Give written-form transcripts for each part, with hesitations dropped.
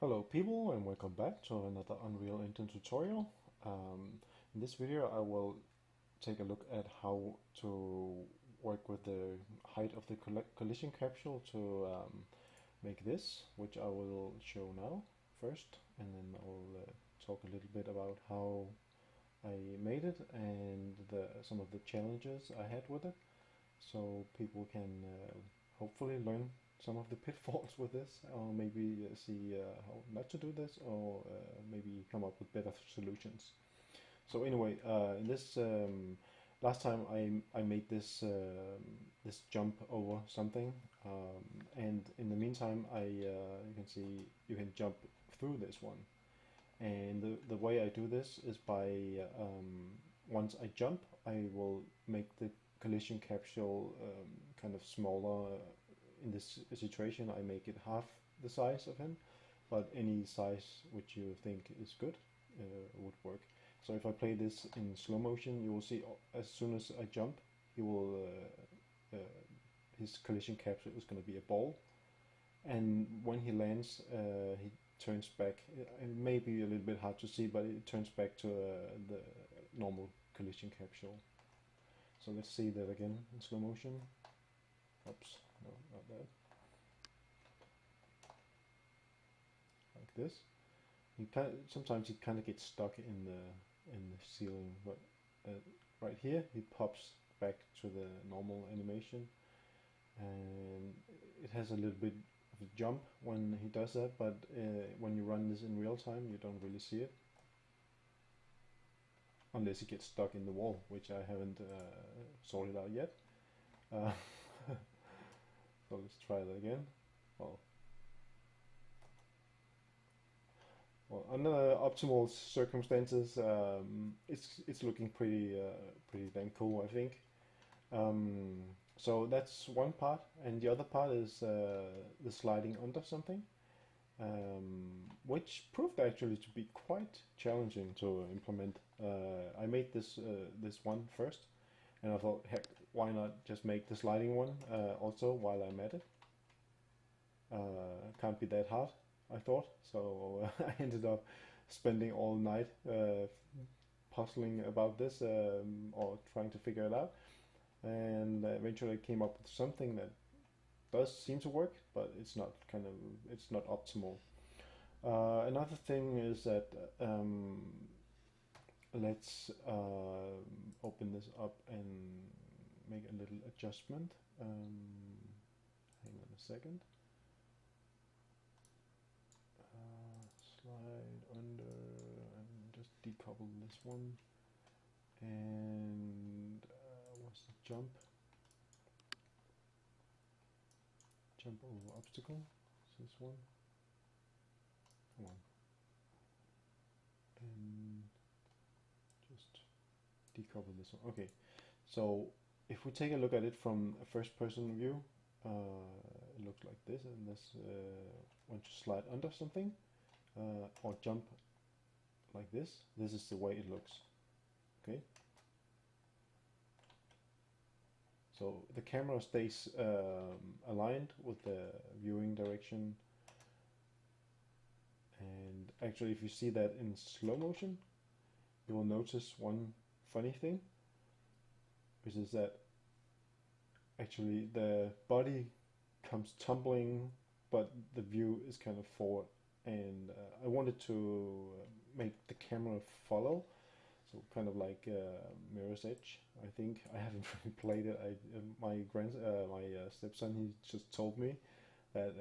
Hello people and welcome back to another Unreal Engine tutorial. In this video I will take a look at how to work with the height of the collision capsule to make this, which I will show now first, and then I'll talk a little bit about how I made it and some of the challenges I had with it, so people can hopefully learn some of the pitfalls with this, or maybe see how not to do this, or maybe come up with better solutions. So anyway, in this last time I made this this jump over something, and in the meantime you can see you can jump through this one. And the way I do this is by once I jump, I will make the collision capsule kind of smaller. In this situation, I make it half the size of him, but any size which you think is good would work. So if I play this in slow motion, you will see as soon as I jump, he will his collision capsule is going to be a ball, and when he lands, he turns back. It may be a little bit hard to see, but it turns back to the normal collision capsule. So let's see that again in slow motion. Oops, no, not that. Like this. Sometimes he kind of gets stuck in the ceiling, but right here he pops back to the normal animation, and it has a little bit of a jump when he does that, but when you run this in real time you don't really see it, unless he gets stuck in the wall, which I haven't sorted out yet. So let's try that again. Well, under optimal circumstances, it's looking pretty damn cool, I think. So that's one part, and the other part is the sliding under something, which proved actually to be quite challenging to implement. I made this one first, and I thought, heck, why not just make the sliding one also while I'm at it? Can't be that hard, I thought. So I ended up spending all night puzzling about this, or trying to figure it out, and eventually I came up with something that does seem to work, but it's not optimal. Another thing is that let's open this up and make a little adjustment. Hang on a second. Slide under and just decouple this one, and what's the jump over obstacle, is this one, come on, and just decouple this one. Okay, so if we take a look at it from a first person view, it looks like this, and this once you slide under something or jump like this is the way it looks. Okay, so the camera stays aligned with the viewing direction, and actually if you see that in slow motion, you will notice one funny thing, which is that actually the body comes tumbling, but the view is kind of forward, and I wanted to make the camera follow, so kind of like Mirror's Edge. I think I haven't really played it. My stepson, he just told me that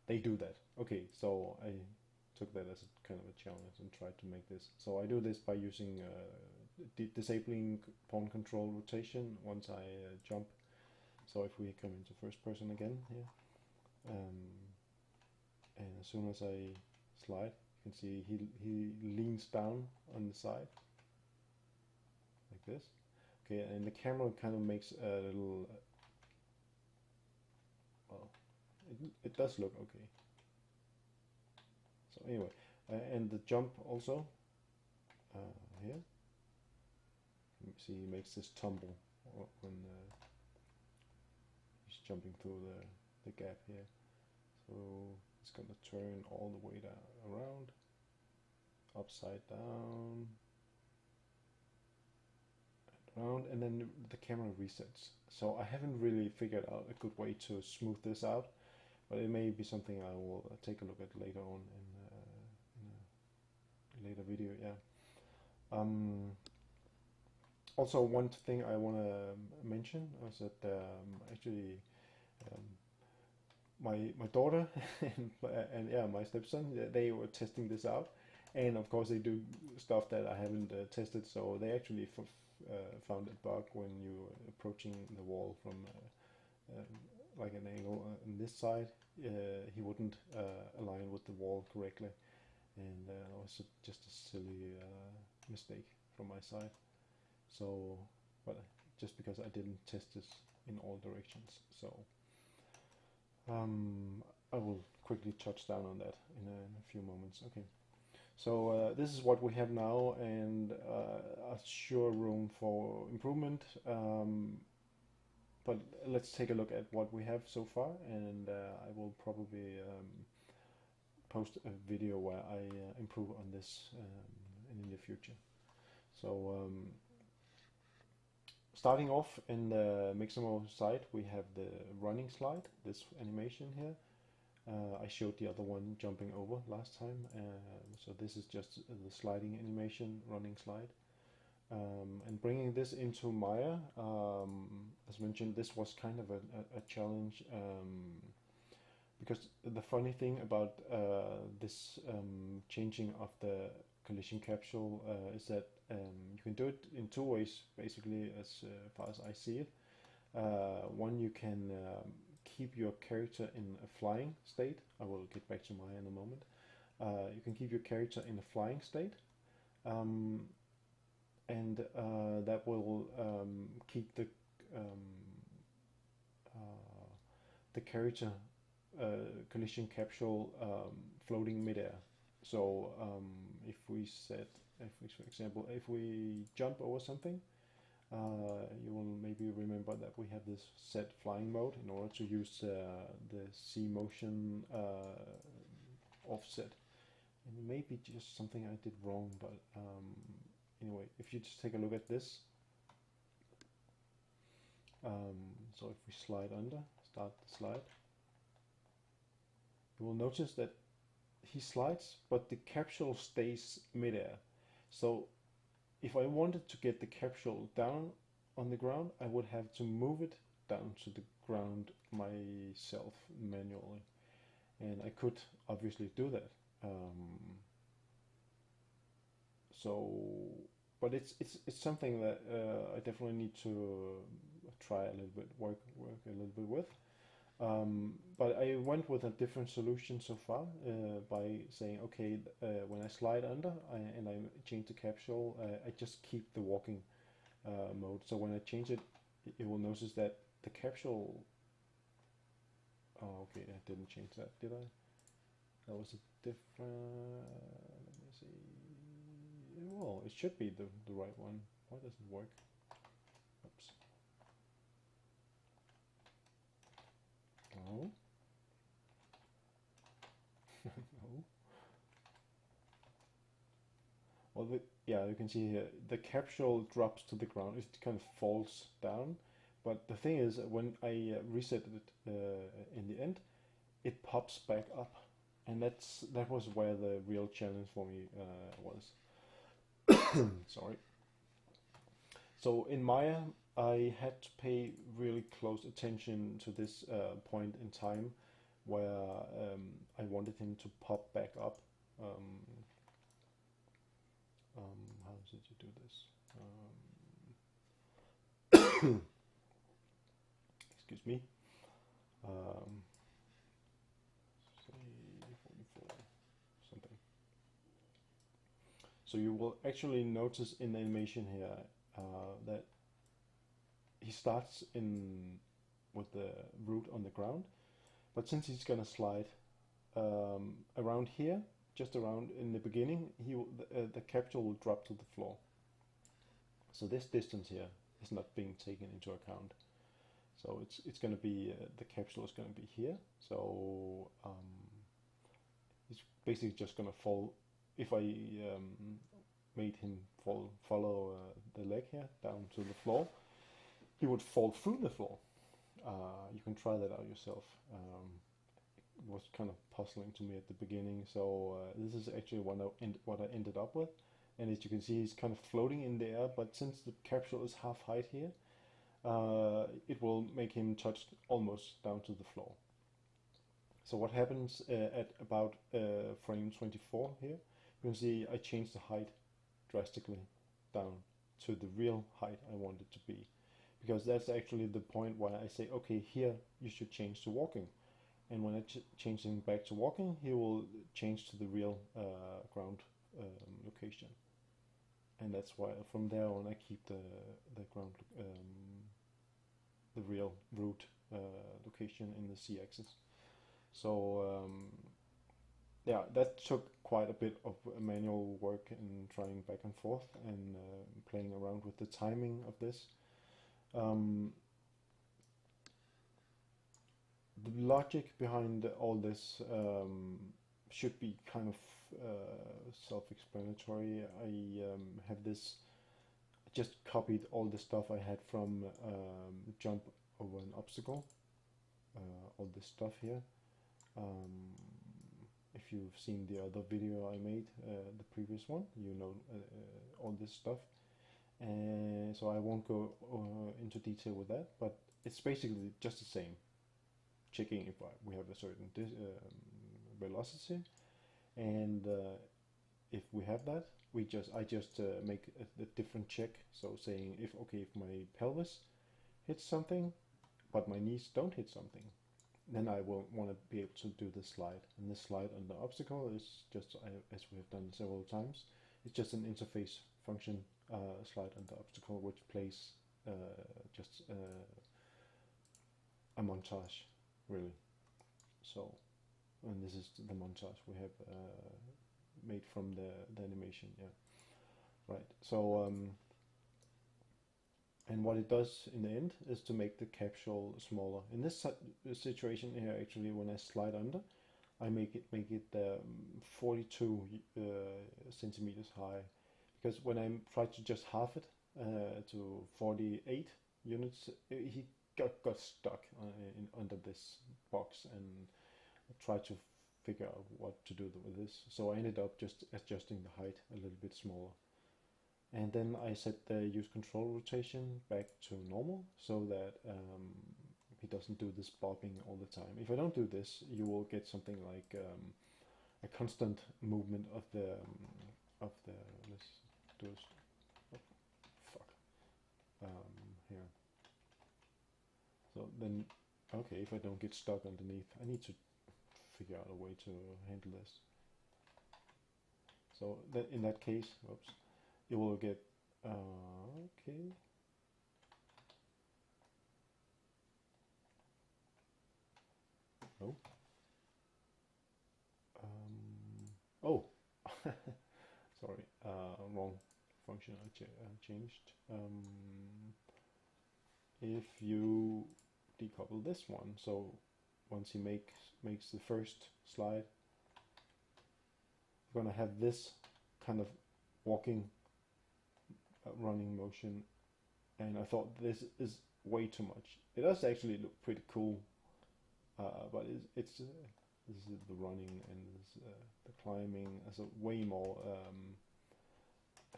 they do that. Okay, so I took that as a kind of a challenge and tried to make this. So I do this by using disabling pawn control rotation once I jump. So if we come into first person again here, and as soon as I slide, you can see he leans down on the side like this. Okay, and the camera kind of makes a little well, it does look okay. So anyway, and the jump also here, you see he makes this tumble when he's jumping through the gap here. So It's gonna turn all the way down, around, upside down, around, and then the camera resets. So I haven't really figured out a good way to smooth this out, but it may be something I will take a look at later on in a later video. Yeah. Also, one thing I want to mention is that actually um, my daughter and yeah, my stepson, they were testing this out, and of course they do stuff that I haven't tested. So they actually found a bug when you approaching the wall from like an angle on this side. He wouldn't align with the wall correctly, and it was just a silly mistake from my side. So, but just because I didn't test this in all directions, so I will quickly touch down on that in a few moments. Okay, so this is what we have now, and a sure room for improvement. But let's take a look at what we have so far, and I will probably post a video where I improve on this in the future. So starting off in the Mixamo side, we have the running slide, this animation here. I showed the other one jumping over last time, so this is just the sliding animation, running slide. And bringing this into Maya, as mentioned, this was kind of a challenge, because the funny thing about this changing of the collision capsule is that you can do it in two ways, basically, as far as I see it. One, you can keep your character in a flying state. I will get back to Maya in a moment. You can keep your character in a flying state, and that will keep the character collision capsule floating midair. So if we, for example, if we jump over something, you will maybe remember that we have this set flying mode in order to use the C motion offset. And it may be just something I did wrong, but anyway, if you just take a look at this, so if we slide under, start the slide, you will notice that he slides, but the capsule stays midair. So if I wanted to get the capsule down on the ground, I would have to move it down to the ground myself manually, and I could obviously do that. But it's something that I definitely need to try a little bit, work a little bit with. But I went with a different solution so far by saying, okay, when I slide under and I change the capsule, I just keep the walking mode. So when I change it, you will notice that the capsule. Oh, okay, I didn't change that, did I? That was a different. Let me see. Well, it should be the right one. Why doesn't it work? Oops. No. No. Well, yeah, you can see here the capsule drops to the ground. It kind of falls down. But the thing is, when I reset it in the end, it pops back up, and that was where the real challenge for me was. Sorry. So in Maya, I had to pay really close attention to this point in time where I wanted him to pop back up. How did you do this? Excuse me. Say 44 something. So you will actually notice in the animation here that he starts with the root on the ground, but since he's gonna slide around here, just around in the beginning, the capsule will drop to the floor. So this distance here is not being taken into account. So it's going to be the capsule is going to be here. So He's basically just gonna fall. If I made him follow the leg here down to the floor, he would fall through the floor. You can try that out yourself. It was kind of puzzling to me at the beginning, so this is actually what I ended up with. And as you can see, he's kind of floating in the air, but since the capsule is half height here, it will make him touch almost down to the floor. So what happens at about frame 24 here, you can see I changed the height drastically down to the real height I want it to be. Because that's actually the point where I say, okay, here you should change to walking. And when I change him back to walking, he will change to the real ground location. And that's why from there on I keep the ground, the real root location in the z-axis. So yeah, that took quite a bit of manual work in trying back and forth and playing around with the timing of this. The logic behind all this should be kind of self-explanatory. I have this, just copied all the stuff I had from jump over an obstacle, all this stuff here. If you've seen the other video I made, the previous one, you know all this stuff. And so I won't go into detail with that, but it's basically just the same. Checking if we have a certain velocity, and if we have that, I just make a different check. So saying if my pelvis hits something, but my knees don't hit something, then I will want to be able to do the slide. And the slide on the obstacle is just, as we have done several times, it's just an interface function slide on the obstacle, which plays just a montage, really. So, and this is the montage we have made from the animation, yeah. Right, so, and what it does in the end is to make the capsule smaller. In this situation here, actually, when I slide under, I make it 42 centimeters high, because when I try to just half it to 48 units, he got stuck under this box, and I tried to figure out what to do with this. So I ended up just adjusting the height a little bit smaller. And then I set the use control rotation back to normal, so that he doesn't do this bobbing all the time. If I don't do this, you will get something like a constant movement of the let's do this. Oh, fuck. Here. So then, okay, if I don't get stuck underneath, I need to figure out a way to handle this. So that in that case, oops, you will get okay. Oh. Oh. Sorry, wrong function I changed. If you decouple this one, so once he makes the first slide, you're gonna have this kind of walking, running motion, and I thought this is way too much. It does actually look pretty cool, but it's this is the running and this, the climbing as a way more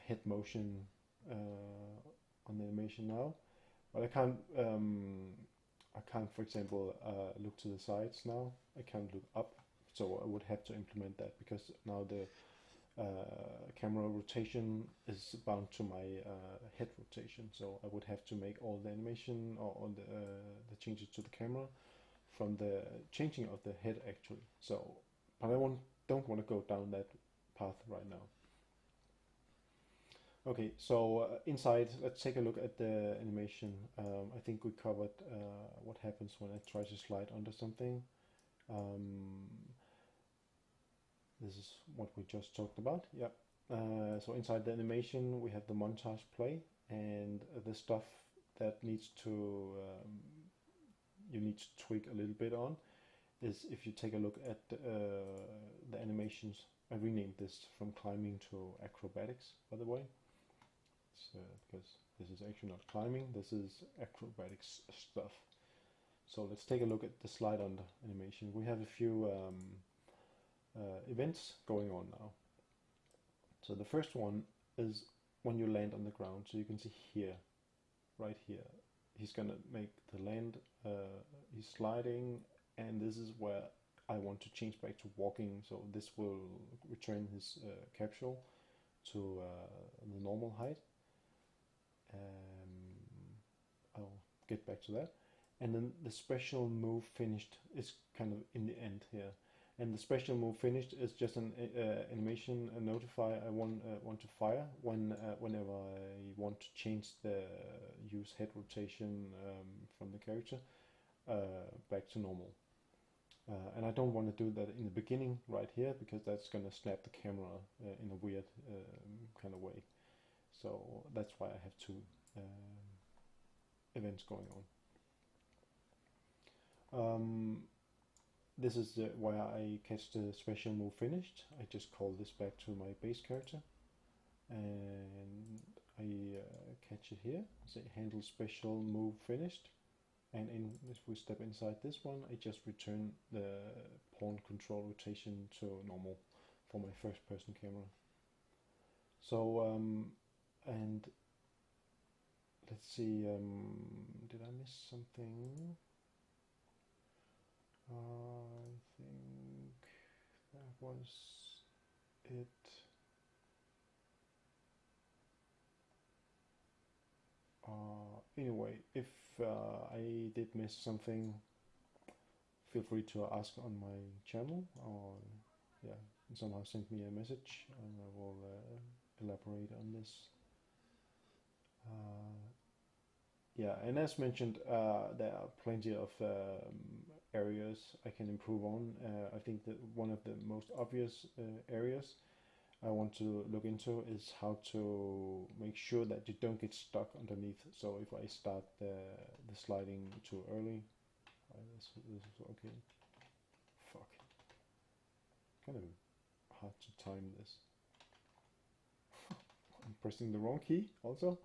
head motion on the animation now. But I can't, for example, look to the sides now. I can't look up, so I would have to implement that, because now the camera rotation is bound to my head rotation. So I would have to make all the animation or all the changes to the camera from the changing of the head actually. So, but I don't want to go down that path right now. Okay, so inside, let's take a look at the animation. I think we covered what happens when I try to slide under something. This is what we just talked about. Yeah. So inside the animation, we have the montage play, and the stuff that needs to you need to tweak a little bit on is if you take a look at the animations. I renamed this from climbing to acrobatics, by the way. It's, because this is actually not climbing, this is acrobatics stuff. So let's take a look at the slide under animation. We have a few events going on now. So the first one is when you land on the ground. So you can see here, right here, he's gonna make the land, he's sliding, and this is where I want to change back to walking. So this will return his capsule to the normal height. I'll get back to that. And then the special move finished is kind of in the end here. And the special move finished is just an animation notify I want to fire whenever I want to change the use head rotation from the character back to normal. And I don't want to do that in the beginning right here, because that's going to snap the camera in a weird kind of way. So that's why I have two events going on. This is where I catch the special move finished. I just call this back to my base character, and I catch it here. Say handle special move finished, and if we step inside this one, I just return the pawn control rotation to normal for my first person camera. So and let's see, did I miss something? I think that was it. Anyway, if I did miss something, feel free to ask on my channel, or yeah, somehow send me a message and I will elaborate on this. Yeah, and as mentioned, there are plenty of areas I can improve on. I think that one of the most obvious areas I want to look into is how to make sure that you don't get stuck underneath. So if I start the sliding too early, this is okay. Fuck. Kind of hard to time this. I'm pressing the wrong key also.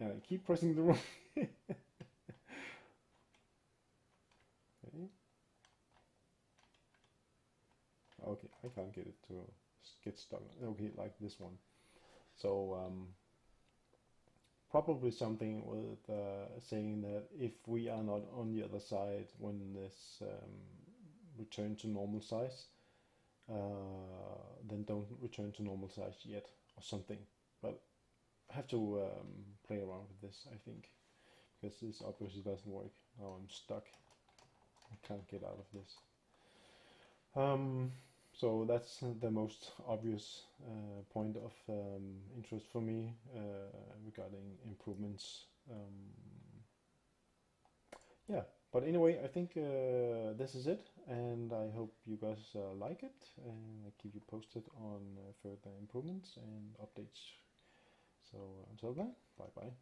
And I keep pressing the wrong key. Okay, I can't get it to get stuck. Okay, like this one. So probably something with saying that if we are not on the other side when this return to normal size, then don't return to normal size yet, or something. But I have to play around with this, I think, because this obviously doesn't work. Now I'm stuck. I can't get out of this. So that's the most obvious point of interest for me regarding improvements. Yeah, but anyway, I think this is it, and I hope you guys like it, and I keep you posted on further improvements and updates. So until then, bye bye.